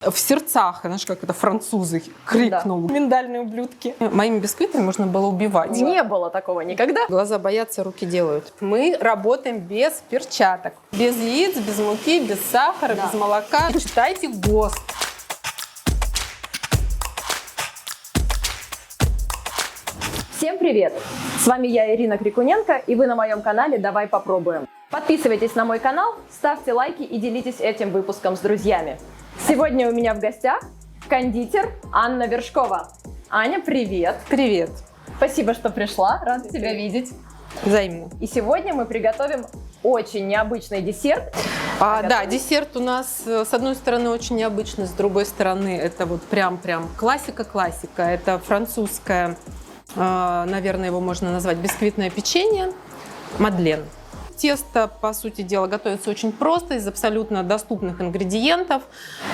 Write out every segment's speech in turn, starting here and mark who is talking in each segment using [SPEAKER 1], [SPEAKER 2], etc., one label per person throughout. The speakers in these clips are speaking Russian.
[SPEAKER 1] В сердцах, знаешь, как это французы крикнул. Да. Миндальные ублюдки. Моими бисквитами можно было убивать.
[SPEAKER 2] Не было такого никогда.
[SPEAKER 1] Глаза боятся, руки делают. Мы работаем без перчаток. Без яиц, без муки, без сахара, без молока. Читайте ГОСТ.
[SPEAKER 2] Всем привет! С вами я, Ирина Крикуненко, и вы на моем канале «Давай попробуем». Подписывайтесь на мой канал, ставьте лайки и делитесь этим выпуском с друзьями. Сегодня у меня в гостях кондитер Анна Вершкова. Аня, привет!
[SPEAKER 1] Привет!
[SPEAKER 2] Спасибо, что пришла, рада тебя видеть.
[SPEAKER 1] Взаимно.
[SPEAKER 2] И сегодня мы приготовим очень необычный десерт.
[SPEAKER 1] Да, десерт у нас с одной стороны очень необычный, с другой стороны это вот прям классика-классика. Это французское, наверное, его можно назвать бисквитное печенье, мадлен. Тесто, по сути дела, готовится очень просто, из абсолютно доступных ингредиентов.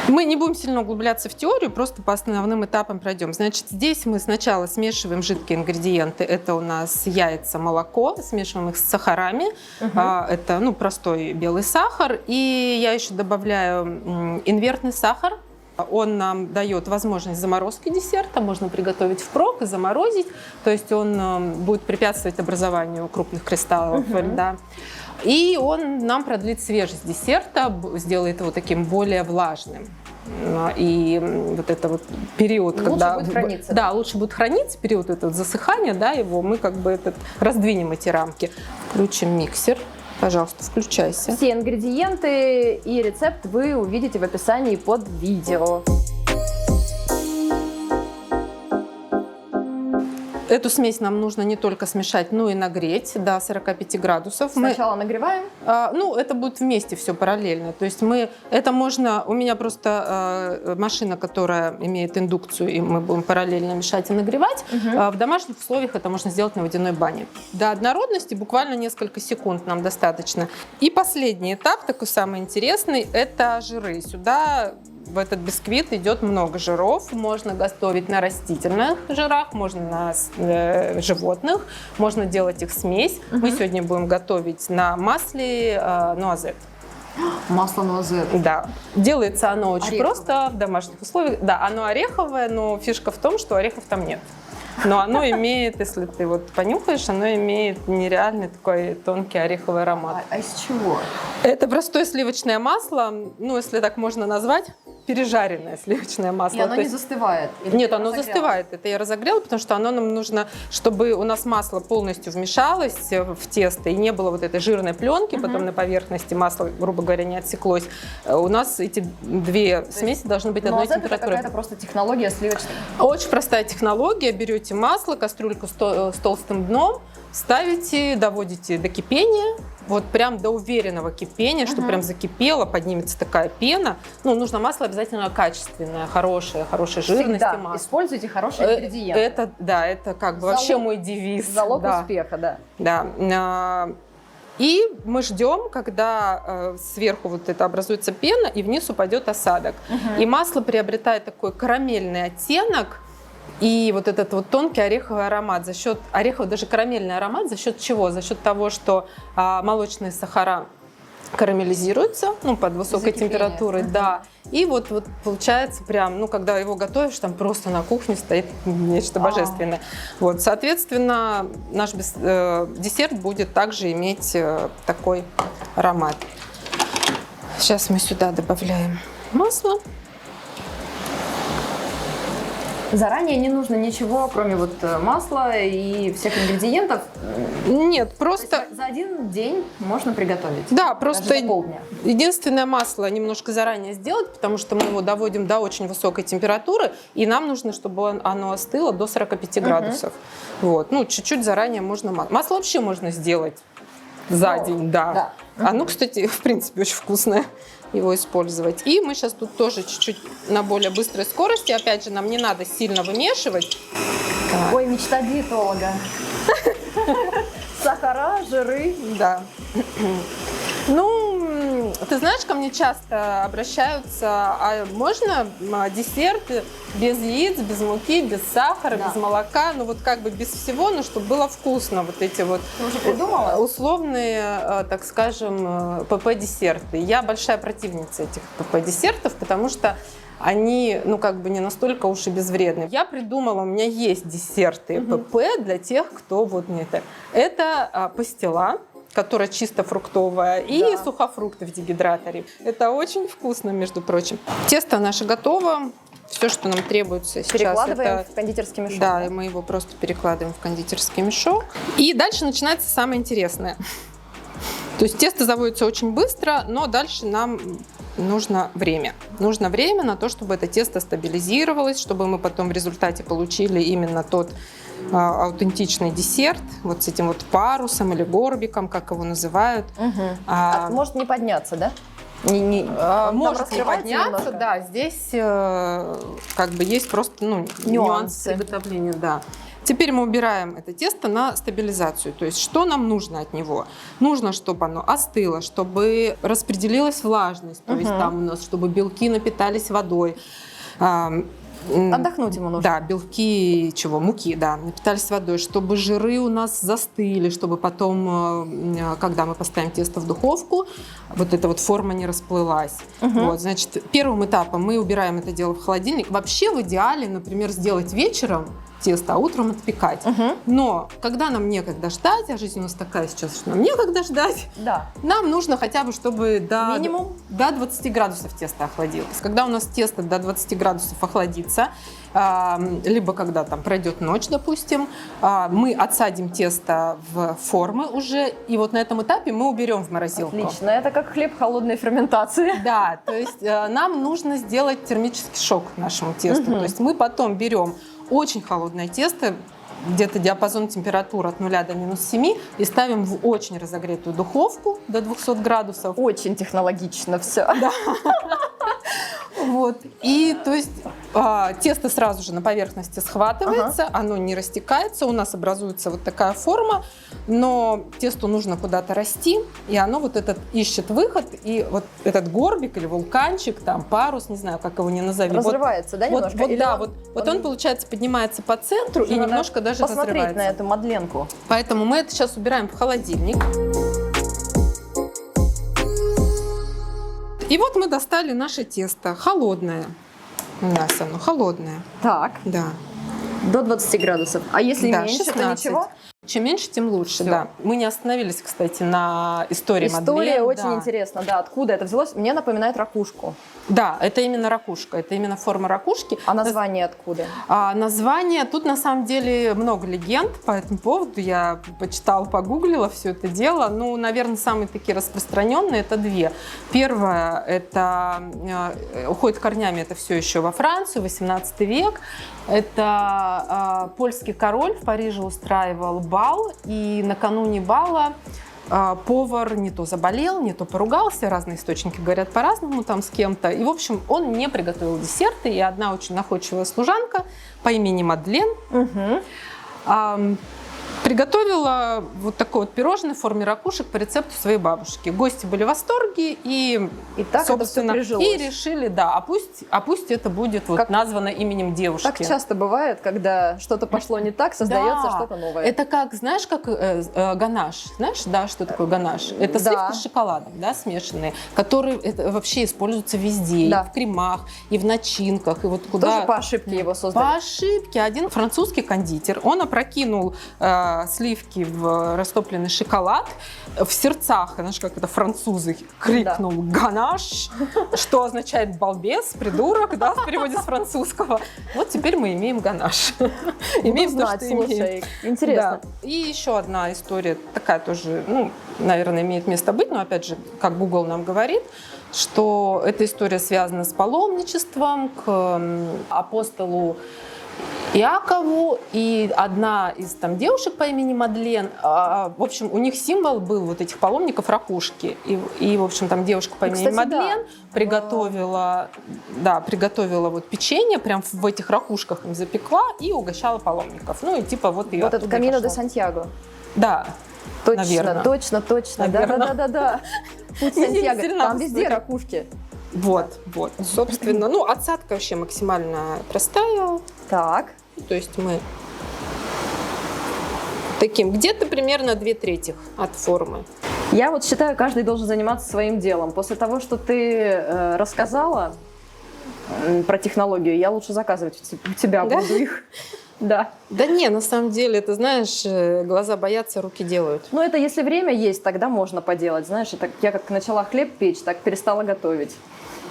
[SPEAKER 1] Мы не будем сильно углубляться в теорию, просто по основным этапам пройдем. Значит, здесь мы сначала смешиваем жидкие ингредиенты. Это у нас яйца, молоко, смешиваем их с сахарами. Это простой белый сахар. И я еще добавляю инвертный сахар. Он нам дает возможность заморозки десерта, можно приготовить впрок и заморозить, то есть он будет препятствовать образованию крупных кристаллов льда. И он нам продлит свежесть десерта, сделает его таким более влажным. И вот это вот период,
[SPEAKER 2] лучше
[SPEAKER 1] когда...
[SPEAKER 2] будет храниться.
[SPEAKER 1] Да, лучше будет храниться, период этого засыхания, да, его мы как бы раздвинем эти рамки. Включим миксер. Пожалуйста, включайся.
[SPEAKER 2] Все ингредиенты и рецепт вы увидите в описании под видео.
[SPEAKER 1] Эту смесь нам нужно не только смешать, но и нагреть до 45 градусов.
[SPEAKER 2] Сначала нагреваем?
[SPEAKER 1] Это будет вместе все параллельно. То есть у меня просто машина, которая имеет индукцию, и мы будем параллельно мешать и нагревать. В домашних условиях это можно сделать на водяной бане. До однородности буквально несколько секунд нам достаточно. И последний этап, такой самый интересный, это жиры. Сюда в этот бисквит идет много жиров. Можно готовить на растительных жирах, можно на животных, можно делать их смесь. Мы сегодня будем готовить на масле нуазет.
[SPEAKER 2] Масло нуазет.
[SPEAKER 1] Да. Делается оно очень просто в домашних условиях. Да, оно ореховое, но фишка в том, что орехов там нет. Но оно имеет, если ты вот понюхаешь, оно имеет нереальный такой тонкий ореховый аромат.
[SPEAKER 2] А из чего?
[SPEAKER 1] Это простое сливочное масло, если так можно назвать, пережаренное сливочное масло.
[SPEAKER 2] И оно не застывает?
[SPEAKER 1] Нет, оно застывает. Это я разогрела, потому что оно нам нужно, чтобы у нас масло полностью вмешалось в тесто и не было вот этой жирной пленки, потом на поверхности масло, грубо говоря, не отсеклось. У нас эти две смеси должны быть одной температуры.
[SPEAKER 2] Это какая-то просто технология сливочная?
[SPEAKER 1] Очень простая технология. Берете масло, кастрюльку с толстым дном, ставите, доводите до кипения. Вот прям до уверенного кипения, что прям закипело, поднимется такая пена. Нужно масло обязательно качественное, хорошей жирности масло.
[SPEAKER 2] Используйте хорошие ингредиенты.
[SPEAKER 1] Это как бы вообще мой девиз.
[SPEAKER 2] Залог успеха,
[SPEAKER 1] Да. И мы ждем, когда сверху вот это образуется пена, и вниз упадет осадок. И масло приобретает такой карамельный оттенок. И вот этот вот тонкий ореховый аромат, даже карамельный аромат, за счет чего? За счет того, что молочные сахара карамелизируются, под высокой температурой, да. И вот получается прям, когда его готовишь, там просто на кухне стоит нечто божественное. Вот, соответственно, наш десерт будет также иметь такой аромат. Сейчас мы сюда добавляем масло.
[SPEAKER 2] Заранее не нужно ничего, кроме масла и всех ингредиентов?
[SPEAKER 1] Нет, просто...
[SPEAKER 2] За один день можно приготовить?
[SPEAKER 1] Да, просто
[SPEAKER 2] полдня.
[SPEAKER 1] Единственное, масло немножко заранее сделать, потому что мы его доводим до очень высокой температуры, и нам нужно, чтобы оно остыло до 45 градусов. Вот. Чуть-чуть заранее можно масло. Масло вообще можно сделать за день, да. Оно, кстати, в принципе, очень вкусное. Его использовать. И мы сейчас тут тоже чуть-чуть на более быстрой скорости. Опять же, нам не надо сильно вымешивать.
[SPEAKER 2] Ой, мечта диетолога. Сахара, жиры.
[SPEAKER 1] Да. Ты знаешь, ко мне часто обращаются, а можно десерт без яиц, без муки, без сахара, без молока, как бы без всего, но чтобы было вкусно. Вот эти вот
[SPEAKER 2] Ты уже придумала?
[SPEAKER 1] Условные, так скажем, ПП-десерты. Я большая противница этих ПП-десертов, потому что они, ну, как бы не настолько уж и безвредны. Я придумала, у меня есть десерты ПП для тех, кто вот не это. Это пастила, которая чисто фруктовая, и сухофрукты в дегидраторе. Это очень вкусно, между прочим. Тесто наше готово. Все, что нам требуется сейчас,
[SPEAKER 2] перекладываем
[SPEAKER 1] это
[SPEAKER 2] в кондитерский мешок.
[SPEAKER 1] Да, и мы его просто перекладываем в кондитерский мешок. И дальше начинается самое интересное. То есть тесто заводится очень быстро, но дальше нам нужно время. Нужно время на то, чтобы это тесто стабилизировалось, чтобы мы потом в результате получили именно тот аутентичный десерт, вот с этим вот парусом или горбиком, как его называют.
[SPEAKER 2] Может не подняться, да?
[SPEAKER 1] Может не подняться, немножко. Да, здесь как бы есть просто нюансы приготовления, да. Теперь мы убираем это тесто на стабилизацию. То есть что нам нужно от него? Нужно, чтобы оно остыло, чтобы распределилась влажность, то есть там у нас, чтобы белки напитались водой.
[SPEAKER 2] Отдохнуть ему нужно.
[SPEAKER 1] Да, белки муки, да, напитались водой, чтобы жиры у нас застыли, чтобы потом, когда мы поставим тесто в духовку, вот эта вот форма не расплылась. Вот, значит, первым этапом мы убираем это дело в холодильник. Вообще в идеале, например, сделать вечером тесто, а утром отпекать. Но когда нам некогда ждать, а жизнь у нас такая сейчас, что нам некогда ждать, нам нужно хотя бы, чтобы до 20 градусов тесто охладилось. Когда у нас тесто до 20 градусов охладится, либо когда там пройдет ночь, допустим, мы отсадим тесто в формы уже, и вот на этом этапе мы уберем в морозилку.
[SPEAKER 2] Отлично, это как хлеб холодной ферментации.
[SPEAKER 1] Да, то есть нам нужно сделать термический шок нашему тесту. То есть мы потом берем очень холодное тесто, где-то диапазон температур от 0 до -7, и ставим в очень разогретую духовку до 200 градусов.
[SPEAKER 2] Очень технологично все.
[SPEAKER 1] Да. Вот. И то есть тесто сразу же на поверхности схватывается, оно не растекается, у нас образуется вот такая форма, но тесту нужно куда-то расти, и оно вот этот ищет выход, и вот этот горбик или вулканчик, там парус, не знаю, как его не назови.
[SPEAKER 2] Разрывается, да, немножко?
[SPEAKER 1] Вот, да, вот он, получается, поднимается по центру и немножко даже
[SPEAKER 2] посмотреть
[SPEAKER 1] разрывается.
[SPEAKER 2] На эту мадленку.
[SPEAKER 1] Поэтому мы это сейчас убираем в холодильник. И вот мы достали наше тесто, холодное. У нас оно холодное.
[SPEAKER 2] Так.
[SPEAKER 1] Да.
[SPEAKER 2] До 20 градусов. А если меньше, 16. То ничего?
[SPEAKER 1] Чем меньше, тем лучше, да. Мы не остановились, кстати, на истории Мадлен.
[SPEAKER 2] История очень интересна, да. Откуда это взялось? Мне напоминает ракушку.
[SPEAKER 1] Да, это именно ракушка, это именно форма ракушки.
[SPEAKER 2] А название откуда?
[SPEAKER 1] Название, тут на самом деле много легенд по этому поводу. Я почитала, погуглила все это дело. Ну, наверное, самые такие распространенные это две. Первое, это уходит корнями, это все еще во Францию, 18 век. Это польский король в Париже устраивал бал, и накануне бала повар не то заболел, не то поругался, разные источники говорят по-разному там с кем-то. И, в общем, он не приготовил десерты, и одна очень находчивая служанка по имени Мадлен приготовила вот такое вот пирожное в форме ракушек по рецепту своей бабушки. Гости были в восторге и
[SPEAKER 2] так
[SPEAKER 1] собственно,
[SPEAKER 2] это все прижилось.
[SPEAKER 1] И решили, да, а пусть это будет вот названо именем девушки.
[SPEAKER 2] Так часто бывает, когда что-то пошло не так, создается что-то новое.
[SPEAKER 1] Это как, знаешь, как ганаш. Знаешь, да, что такое ганаш? Это сливки с шоколадом, да, смешанные, которые вообще используются везде, и в кремах, и в начинках, и вот куда.
[SPEAKER 2] Тоже по ошибке его создали?
[SPEAKER 1] По ошибке. Один французский кондитер, он опрокинул сливки в растопленный шоколад, в сердцах, знаешь, как это французы, крикнул «ганаш», что означает «балбес», «придурок», да, в переводе с французского. Вот теперь мы имеем ганаш.
[SPEAKER 2] Имеем знать, слушай, интересно.
[SPEAKER 1] Да. И еще одна история, такая тоже, ну, наверное, имеет место быть, но опять же, как Google нам говорит, что эта история связана с паломничеством к апостолу Иакову, и одна из там девушек по имени Мадлен, в общем, у них символ был вот этих паломников ракушки, и в общем, там девушка по имени Мадлен приготовила вот печенье, прям в этих ракушках им запекла и угощала паломников. Ну и типа вот ее.
[SPEAKER 2] Вот это Камино де Сантьяго.
[SPEAKER 1] Да.
[SPEAKER 2] Точно,
[SPEAKER 1] наверное.
[SPEAKER 2] точно. Да. Путь Сантьяго. Там везде ракушки.
[SPEAKER 1] Вот. Собственно, ну, отсадка вообще максимально простая.
[SPEAKER 2] Так.
[SPEAKER 1] То есть мы таким где-то примерно 2/3 от формы.
[SPEAKER 2] Я вот считаю, каждый должен заниматься своим делом. После того, что ты рассказала, про технологию. Я лучше заказывать у тебя буду их. Да.
[SPEAKER 1] Да не, на самом деле, ты знаешь, глаза боятся, руки делают.
[SPEAKER 2] Ну, это если время есть, тогда можно поделать. Знаешь, это я как начала хлеб печь, так перестала готовить.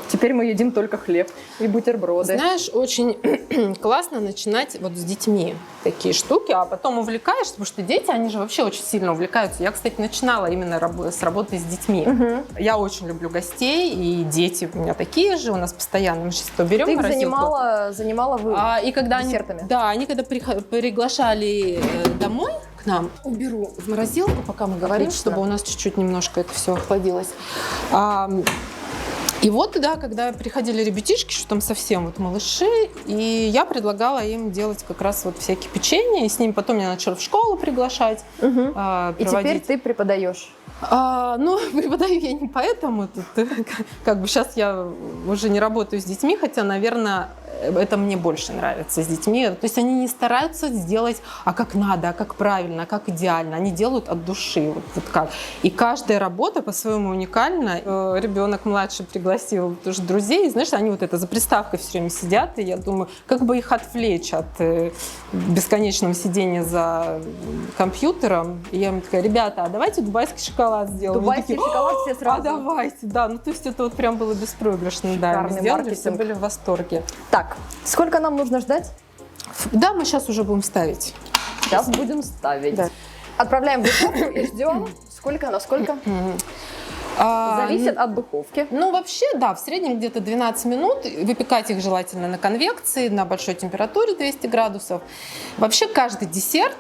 [SPEAKER 2] Теперь мы едим только хлеб и бутерброды.
[SPEAKER 1] Знаешь, очень классно начинать вот с детьми такие штуки, а потом увлекаешься, потому что дети, они же вообще очень сильно увлекаются. Я, кстати, начинала именно с работы с детьми. Я очень люблю гостей, и дети у меня такие же, у нас постоянно. Мы сейчас то берем
[SPEAKER 2] Ты их
[SPEAKER 1] морозилку.
[SPEAKER 2] занимала вы
[SPEAKER 1] И когда
[SPEAKER 2] десертами?
[SPEAKER 1] они когда приглашали домой к нам, уберу в морозилку, пока мы говорим,
[SPEAKER 2] Отлично.
[SPEAKER 1] чтобы у нас чуть-чуть немножко это все охладилось. И вот, да, когда приходили ребятишки, что там совсем вот малыши, и я предлагала им делать как раз вот всякие печенья, и с ними потом я начала в школу приглашать.
[SPEAKER 2] И теперь ты преподаешь?
[SPEAKER 1] Ну, преподаю я не поэтому. Тут, как бы сейчас я уже не работаю с детьми, хотя, наверное, это мне больше нравится с детьми. То есть они не стараются сделать, как надо, как правильно, как идеально. Они делают от души. Вот как. И каждая работа по-своему уникальна. Ребенок младший пригласил тоже друзей. И, знаешь, они вот это за приставкой все время сидят. И я думаю, как бы их отвлечь от бесконечного сидения за компьютером. И я им такая: ребята, а давайте дубайский шоколад сделаем.
[SPEAKER 2] Дубайский шоколад все сразу?
[SPEAKER 1] Давайте, да. Ну, то есть это вот прям было беспроигрышно. Да, мы сделали,
[SPEAKER 2] маркетинг.
[SPEAKER 1] все были в восторге.
[SPEAKER 2] Так, сколько нам нужно ждать?
[SPEAKER 1] Да, мы сейчас уже будем ставить.
[SPEAKER 2] Сейчас будем ставить.
[SPEAKER 1] Да.
[SPEAKER 2] Отправляем в духовку и ждем. Сколько на сколько? Зависит от духовки.
[SPEAKER 1] Ну, вообще, да, в среднем где-то 12 минут. Выпекать их желательно на конвекции, на большой температуре 200 градусов. Вообще, каждый десерт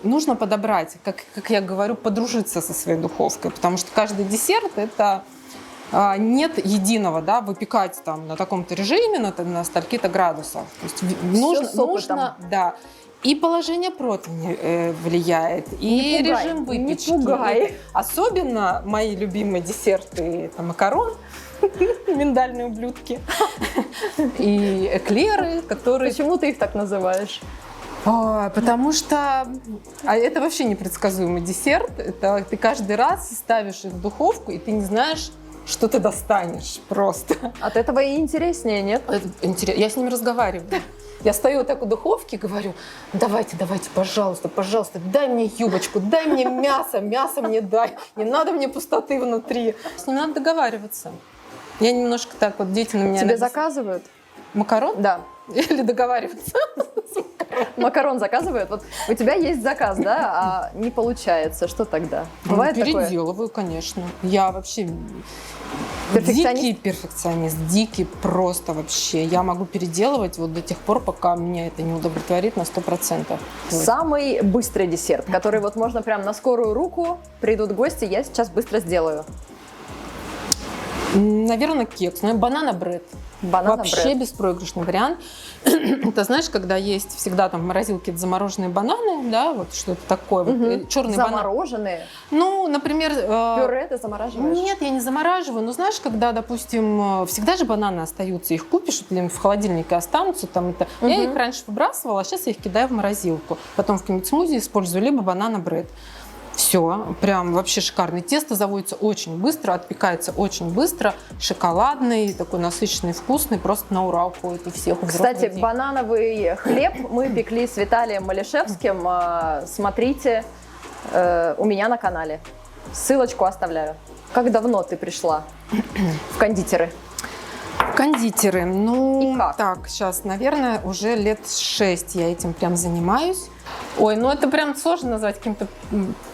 [SPEAKER 1] нужно подобрать, как я говорю, подружиться со своей духовкой. Потому что каждый десерт – это нет единого, да, выпекать там на таком-то режиме, на стольки-то градусов. То есть нужно, да. И положение противня влияет, и режим выпечки.
[SPEAKER 2] Не пугай.
[SPEAKER 1] Особенно мои любимые десерты – это макарон, миндальные ублюдки, и эклеры, которые…
[SPEAKER 2] Почему ты их так называешь?
[SPEAKER 1] Потому что это вообще непредсказуемый десерт. Это ты каждый раз ставишь их в духовку, и ты не знаешь, что ты достанешь просто.
[SPEAKER 2] От этого и интереснее, нет?
[SPEAKER 1] Это интересно. Я с ними разговариваю. Я стою вот так у духовки и говорю: давайте, пожалуйста, дай мне юбочку, дай мне мясо мне дай. Не надо мне пустоты внутри. С ним надо договариваться. Я немножко так вот, дети на меня…
[SPEAKER 2] Тебе заказывают?
[SPEAKER 1] Макарон?
[SPEAKER 2] Да.
[SPEAKER 1] Или договариваться?
[SPEAKER 2] Макарон заказывают? Вот у тебя есть заказ, да, а не получается. Что тогда? Бывает такое?
[SPEAKER 1] Переделываю, конечно. Я вообще…
[SPEAKER 2] Перфекционист?
[SPEAKER 1] Дикий перфекционист, дикий просто вообще. Я могу переделывать вот до тех пор, пока меня это не удовлетворит на 100%.
[SPEAKER 2] Самый быстрый десерт, который вот можно прям на скорую руку, придут гости, я сейчас быстро сделаю.
[SPEAKER 1] Наверное, кекс. Ну, банана-бред. Вообще беспроигрышный вариант. Ты знаешь, когда есть всегда там в морозилке замороженные бананы, да, вот что-то такое. Вот, черные
[SPEAKER 2] замороженные?
[SPEAKER 1] Ну, например…
[SPEAKER 2] Пюре ты замораживаешь?
[SPEAKER 1] Нет, я не замораживаю. Но знаешь, когда, допустим, всегда же бананы остаются, их купишь, или в холодильнике останутся. Там это. Я их раньше выбрасывала, а сейчас я их кидаю в морозилку. Потом в каком-нибудь смузи использую либо банана-бред. Все, прям вообще шикарный. Тесто заводится очень быстро, отпекается очень быстро. Шоколадный, такой насыщенный, вкусный, просто на ура уходит у всех.
[SPEAKER 2] Кстати, банановый хлеб мы пекли с Виталием Малишевским. Смотрите у меня на канале. Ссылочку оставляю. Как давно ты пришла в кондитеры?
[SPEAKER 1] Кондитеры. Ну,
[SPEAKER 2] И как?
[SPEAKER 1] так, сейчас, наверное, уже лет 6 я этим прям занимаюсь. Ой, ну это прям сложно назвать каким-то,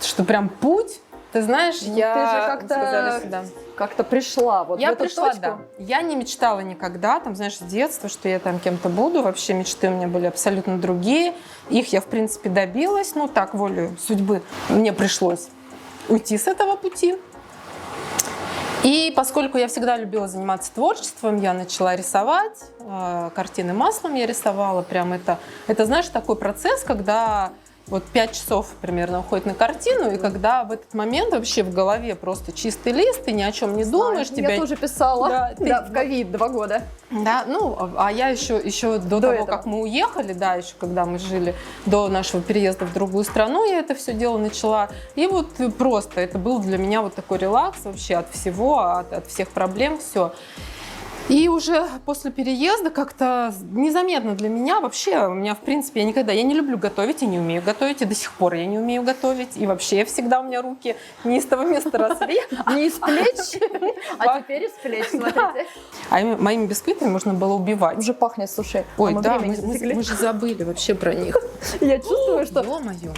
[SPEAKER 1] что прям путь. Ты знаешь,
[SPEAKER 2] Ты же как-то пришла вот в эту
[SPEAKER 1] пришла,
[SPEAKER 2] точку.
[SPEAKER 1] да. Я не мечтала никогда, там, знаешь, с детства, что я там кем-то буду. Вообще мечты у меня были абсолютно другие. Их я, в принципе, добилась. Ну, так, волею судьбы мне пришлось уйти с этого пути. И поскольку я всегда любила заниматься творчеством, я начала рисовать, картины маслом я рисовала. Прям это, знаешь, такой процесс, когда вот 5 часов примерно уходит на картину, и когда в этот момент вообще в голове просто чистый лист, ты ни о чем не думаешь.
[SPEAKER 2] Я тоже писала, в ковид 2 года.
[SPEAKER 1] Да, ну, а я еще до того, как мы уехали, да, еще когда мы жили, до нашего переезда в другую страну, я это все дело начала. И вот просто это был для меня вот такой релакс вообще от всего, от всех проблем, все. И уже после переезда как-то незаметно для меня вообще, у меня в принципе, я не люблю готовить и не умею готовить, и до сих пор я не умею готовить, и вообще всегда у меня руки не из того места росли.
[SPEAKER 2] Не из плеч, а теперь из плеч, смотрите.
[SPEAKER 1] А моими бисквитами можно было убивать.
[SPEAKER 2] Уже пахнет, слушай.
[SPEAKER 1] Ой, да,
[SPEAKER 2] время не засекли.
[SPEAKER 1] мы же забыли вообще про них.
[SPEAKER 2] Я чувствую, что...
[SPEAKER 1] Ё-моё.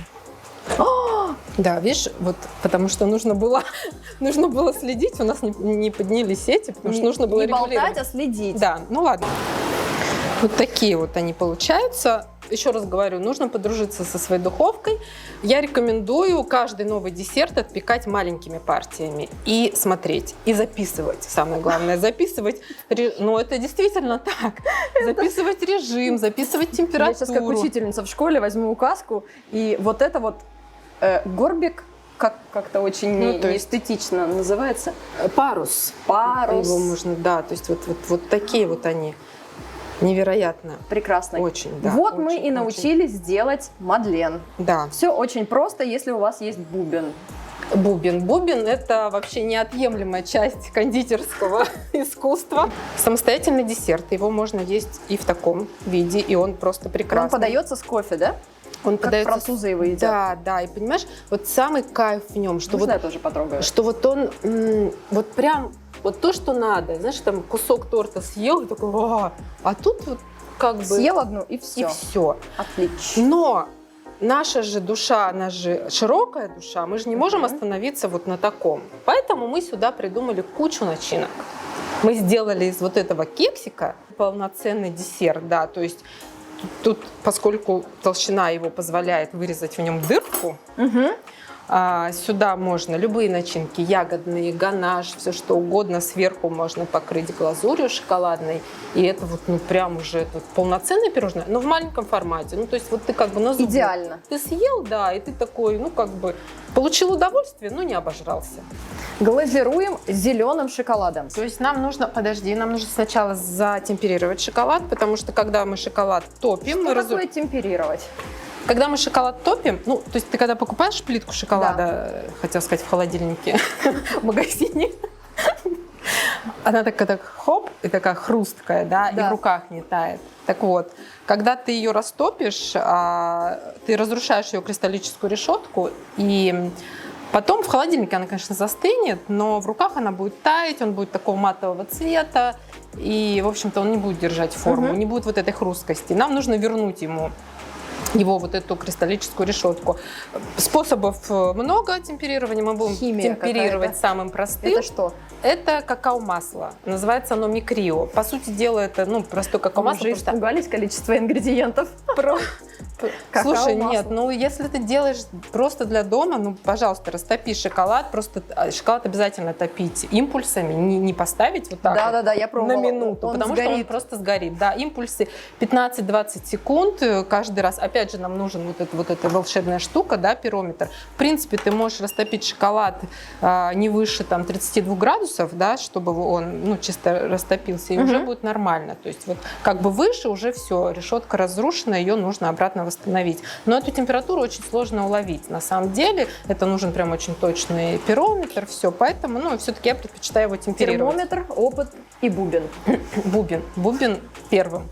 [SPEAKER 1] Да, видишь, вот потому что нужно было следить, у нас не поднялись сети, потому что нужно было
[SPEAKER 2] не
[SPEAKER 1] регулировать.
[SPEAKER 2] болтать, а следить.
[SPEAKER 1] Да, ну ладно. Вот такие вот они получаются. Еще раз говорю, нужно подружиться со своей духовкой. Я рекомендую каждый новый десерт отпекать маленькими партиями и смотреть, и записывать. Самое главное, записывать. Ну, это действительно так. Записывать режим, записывать температуру.
[SPEAKER 2] Я сейчас как учительница в школе возьму указку, и вот это вот горбик, как-то очень неэстетично называется.
[SPEAKER 1] Парус.
[SPEAKER 2] Парус.
[SPEAKER 1] Его можно, да, то есть вот такие вот они. Невероятно.
[SPEAKER 2] Прекрасно.
[SPEAKER 1] Очень, да.
[SPEAKER 2] Вот
[SPEAKER 1] очень,
[SPEAKER 2] мы и научились делать мадлен.
[SPEAKER 1] Да.
[SPEAKER 2] Все очень просто, если у вас есть бубен.
[SPEAKER 1] Бубен – это вообще неотъемлемая часть кондитерского искусства. Самостоятельный десерт. Его можно есть и в таком виде, и он просто прекрасный.
[SPEAKER 2] Он подается с кофе, да?
[SPEAKER 1] Он
[SPEAKER 2] как
[SPEAKER 1] подается...
[SPEAKER 2] французы его едят.
[SPEAKER 1] Да, да. И понимаешь, вот самый кайф в нем, что
[SPEAKER 2] Можно
[SPEAKER 1] вот,
[SPEAKER 2] я тоже потрогаю?
[SPEAKER 1] что вот он вот прям вот то, что надо. Знаешь, там кусок торта съел и такой, а тут вот как бы...
[SPEAKER 2] Съел одну и все.
[SPEAKER 1] И все.
[SPEAKER 2] Отлично.
[SPEAKER 1] Но наша же душа, она же широкая душа, мы же не можем остановиться вот на таком. Поэтому мы сюда придумали кучу начинок. Мы сделали из вот этого кексика полноценный десерт, да, то есть тут, поскольку толщина его позволяет вырезать в нем дырку, сюда можно любые начинки, ягодные, ганаш, все что угодно, сверху можно покрыть глазурью шоколадной, и это вот ну прям уже это полноценное пирожное, но в маленьком формате, ну то есть вот ты как бы на зубы.
[SPEAKER 2] Идеально.
[SPEAKER 1] Ты съел, да, и ты такой, ну как бы получил удовольствие, но не обожрался.
[SPEAKER 2] Глазируем зеленым шоколадом.
[SPEAKER 1] То есть нам нужно сначала затемперировать шоколад, потому что когда мы шоколад топим,
[SPEAKER 2] Что такое темперировать?
[SPEAKER 1] Когда мы шоколад топим, ну, то есть ты когда покупаешь плитку шоколада, хотел сказать, в холодильнике, в магазине, она так хоп, и такая хрусткая, да, и в руках не тает. Так вот, когда ты ее растопишь, ты разрушаешь ее кристаллическую решетку, и потом в холодильнике она, конечно, застынет, но в руках она будет таять, он будет такого матового цвета, и, в общем-то, он не будет держать форму, не будет вот этой хрусткости. Нам нужно вернуть его вот эту кристаллическую решетку. Способов много темперирования. Мы будем темперировать самым простым.
[SPEAKER 2] Это что?
[SPEAKER 1] Это какао-масло. Называется оно микрио. По сути дела, это простое какао-масло.
[SPEAKER 2] Мы уже испугались количества ингредиентов.
[SPEAKER 1] Слушай, нет, если ты делаешь просто для дома, пожалуйста, растопи шоколад. Просто шоколад обязательно топить импульсами, не поставить вот так
[SPEAKER 2] да, я пробовала.
[SPEAKER 1] На минуту, потому что он просто сгорит. Да, импульсы 15-20 секунд каждый раз. Опять же, нам нужен вот эта волшебная штука, да, пирометр. В принципе, ты можешь растопить шоколад не выше 32 градусов, да, чтобы он чисто растопился, и уже будет нормально. То есть вот как бы выше уже все, решетка разрушена, ее нужно обратно восстановить. Но эту температуру очень сложно уловить. На самом деле это нужен прям очень точный пирометр, все. Поэтому, все-таки я предпочитаю его темперировать.
[SPEAKER 2] Термометр, опыт и бубен.
[SPEAKER 1] Бубен первым.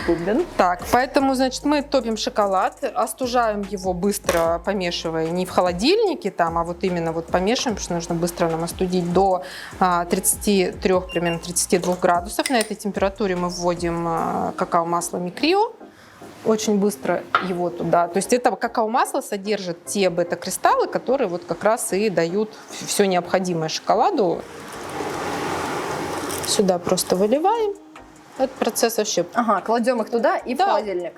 [SPEAKER 2] Бубен.
[SPEAKER 1] Так, поэтому, значит, мы топим шоколад, остужаем его быстро, помешивая не в холодильнике там, а вот именно помешиваем, потому что нужно быстро нам остудить до 33, примерно 32 градусов. На этой температуре мы вводим какао-масло микрио. Очень быстро его туда. То есть это какао-масло содержит те бета-кристаллы, которые вот как раз и дают все необходимое шоколаду. Сюда просто выливаем. Этот процесс вообще...
[SPEAKER 2] Ага, кладем их туда и в холодильник.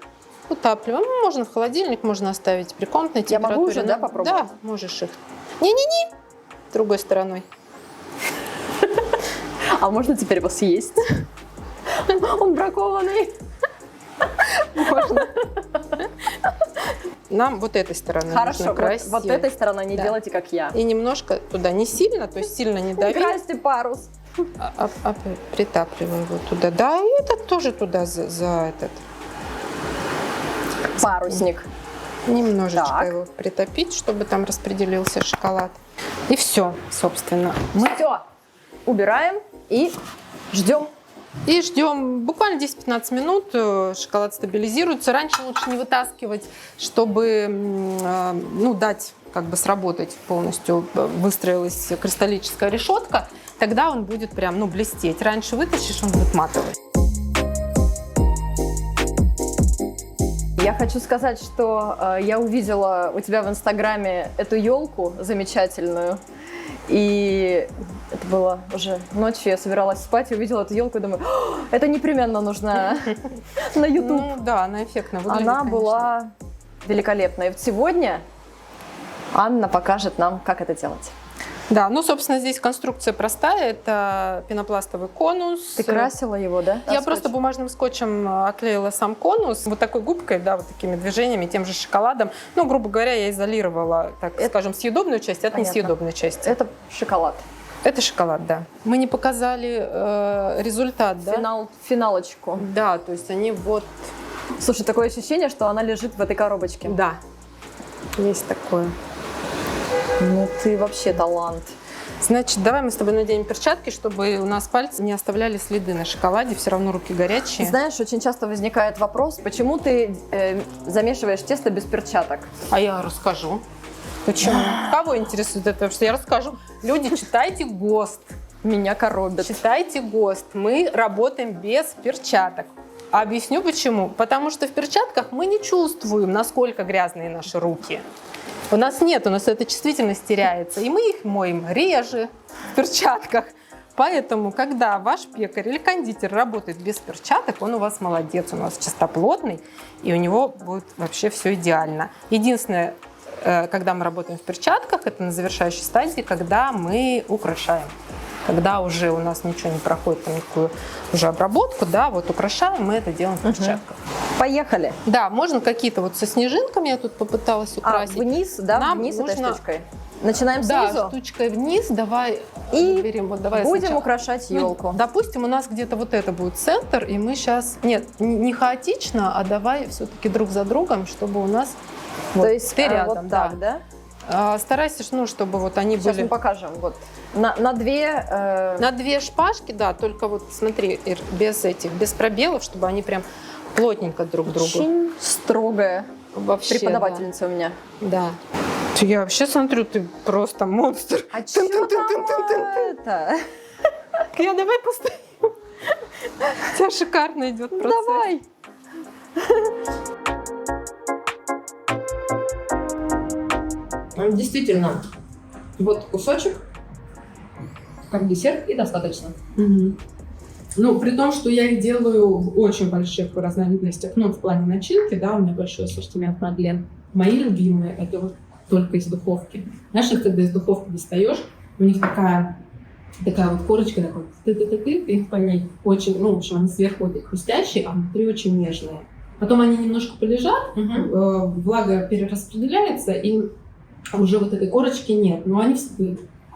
[SPEAKER 1] Утапливаем. Можно в холодильник, можно оставить при комнатной температуре.
[SPEAKER 2] Я могу уже, попробовать?
[SPEAKER 1] Да, можешь их. Не-не-не, другой стороной.
[SPEAKER 2] А можно теперь его съесть? Он бракованный.
[SPEAKER 1] Можно. Нам вот этой стороны нужно красить.
[SPEAKER 2] Вот этой стороной не делайте, как я.
[SPEAKER 1] И немножко туда, не сильно, то есть сильно не дави.
[SPEAKER 2] Красьте парус.
[SPEAKER 1] Притапливаем его туда. Да, и этот тоже туда за этот.
[SPEAKER 2] Парусник.
[SPEAKER 1] Немножечко его притопить, чтобы там распределился шоколад. И все, собственно.
[SPEAKER 2] Все. Убираем и ждем.
[SPEAKER 1] И ждем буквально 10-15 минут, шоколад стабилизируется. Раньше лучше не вытаскивать, чтобы дать как бы сработать полностью, выстроилась кристаллическая решетка, тогда он будет прям блестеть. Раньше вытащишь, он будет матовый.
[SPEAKER 2] Я хочу сказать, что я увидела у тебя в Инстаграме эту елку замечательную. И это было уже ночью, я собиралась спать и увидела эту елку и думаю, это непременно нужно на YouTube.
[SPEAKER 1] Ну да, она эффектно выглядит,
[SPEAKER 2] Она
[SPEAKER 1] конечно.
[SPEAKER 2] была великолепна. И вот сегодня Анна покажет нам, как это делать.
[SPEAKER 1] Да, собственно, здесь конструкция простая. Это пенопластовый конус.
[SPEAKER 2] Ты красила его, да?
[SPEAKER 1] Я просто бумажным скотчем оклеила сам конус. Вот такой губкой, да, вот такими движениями, тем же шоколадом. Грубо говоря, я изолировала, скажем, съедобную часть от несъедобной части.
[SPEAKER 2] Это шоколад.
[SPEAKER 1] Это шоколад, да. Мы не показали результат, да?
[SPEAKER 2] Финалочку.
[SPEAKER 1] Да, то есть они вот...
[SPEAKER 2] Слушай, такое ощущение, что она лежит в этой коробочке.
[SPEAKER 1] Да, есть такое.
[SPEAKER 2] Ну ты вообще талант.
[SPEAKER 1] Значит, давай мы с тобой наденем перчатки, чтобы у нас пальцы не оставляли следы на шоколаде. Все равно руки горячие.
[SPEAKER 2] Знаешь, очень часто возникает вопрос, почему ты замешиваешь тесто без перчаток?
[SPEAKER 1] А я расскажу. Почему? Кого интересует это? Потому что я расскажу. Люди, читайте ГОСТ.
[SPEAKER 2] Меня коробит.
[SPEAKER 1] Читайте ГОСТ. Мы работаем без перчаток. Объясню почему. Потому что в перчатках мы не чувствуем, насколько грязные наши руки. У нас эта чувствительность теряется. И мы их моем реже в перчатках. Поэтому, когда ваш пекарь или кондитер работает без перчаток, он у вас молодец, он у вас чистоплотный, и у него будет вообще все идеально. Единственное, когда мы работаем в перчатках, это на завершающей стадии, когда мы украшаем. Когда уже у нас ничего не проходит, никакую уже обработку, да, вот украшаем, мы это делаем в перчатках.
[SPEAKER 2] Поехали.
[SPEAKER 1] Да, можно какие-то вот со снежинками, я тут попыталась украсить.
[SPEAKER 2] Вниз, да,
[SPEAKER 1] Нам
[SPEAKER 2] вниз
[SPEAKER 1] нужно...
[SPEAKER 2] этой штучкой. Начинаем
[SPEAKER 1] да,
[SPEAKER 2] снизу?
[SPEAKER 1] штучкой вниз, давай
[SPEAKER 2] и
[SPEAKER 1] выберем, вот, давай
[SPEAKER 2] будем
[SPEAKER 1] сначала.
[SPEAKER 2] украшать елку.
[SPEAKER 1] Допустим, у нас где-то вот это будет центр, и мы сейчас... Нет, не хаотично, а давай все-таки друг за другом, чтобы у нас...
[SPEAKER 2] То есть
[SPEAKER 1] ты рядом,
[SPEAKER 2] вот так, да?
[SPEAKER 1] Старайся, чтобы вот они
[SPEAKER 2] Сейчас
[SPEAKER 1] были...
[SPEAKER 2] мы покажем. Вот. На две...
[SPEAKER 1] На две шпажки, да, только вот смотри, Ир, без пробелов, чтобы они прям плотненько друг к другу.
[SPEAKER 2] Очень строгая
[SPEAKER 1] Вообще,
[SPEAKER 2] преподавательница у меня.
[SPEAKER 1] Да. Я вообще смотрю, ты просто монстр.
[SPEAKER 2] А что это?
[SPEAKER 1] Я давай постою. У тебя шикарно идет процесс.
[SPEAKER 2] Давай.
[SPEAKER 3] Действительно, вот кусочек, как десерт, и достаточно.
[SPEAKER 1] При том, что я их делаю в очень больших разновидностях, в плане начинки, да, у меня большой ассортимент мадлен. Мои любимые, это вот только из духовки. Знаешь, когда из духовки достаешь, у них такая вот корочка, такой, и по ней очень, в общем, они сверху хрустящие, а внутри очень нежные. Потом они немножко полежат, влага перераспределяется, и уже вот этой корочки нет, но они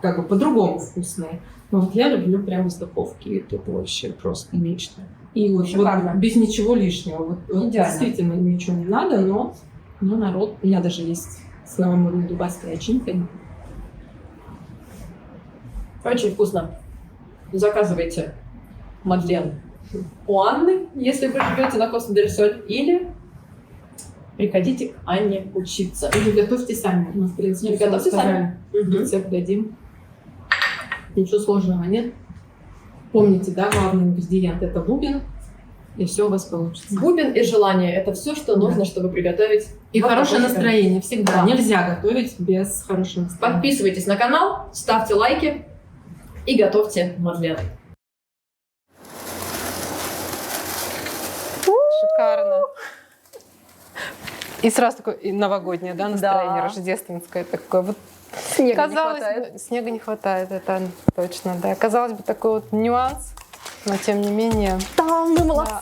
[SPEAKER 1] как бы по-другому вкусные. Но вот я люблю прямо из духовки, это вообще просто нечто. И вот без ничего лишнего. Вот действительно ничего не надо, но народ, у меня даже есть слава дубайская начинка.
[SPEAKER 3] Очень вкусно. Заказывайте мадлен у Анны, если вы живете на Коста-дель-Соль, или приходите к Анне учиться.
[SPEAKER 1] Или готовьте сами. Мы, в принципе,
[SPEAKER 3] готовьте сами.
[SPEAKER 1] Рецепт дадим. Ничего сложного нет. Помните, да, главный ингредиент – это бубен, и все у вас получится.
[SPEAKER 3] Бубен и желание – это все, что нужно, чтобы приготовить.
[SPEAKER 1] И хорошее настроение всегда.
[SPEAKER 3] Да.
[SPEAKER 1] Нельзя готовить без хорошего настроения.
[SPEAKER 3] Подписывайтесь на канал, ставьте лайки и готовьте мадлен.
[SPEAKER 1] Шикарно. И сразу такое и новогоднее, да, настроение,
[SPEAKER 2] Да.
[SPEAKER 1] рождественское такое. Вот,
[SPEAKER 2] Снега не
[SPEAKER 1] казалось
[SPEAKER 2] хватает.
[SPEAKER 1] бы, снега не хватает, это точно, да. Казалось бы, такой вот нюанс, но тем не менее.
[SPEAKER 2] Там мы молодцы.
[SPEAKER 1] Да.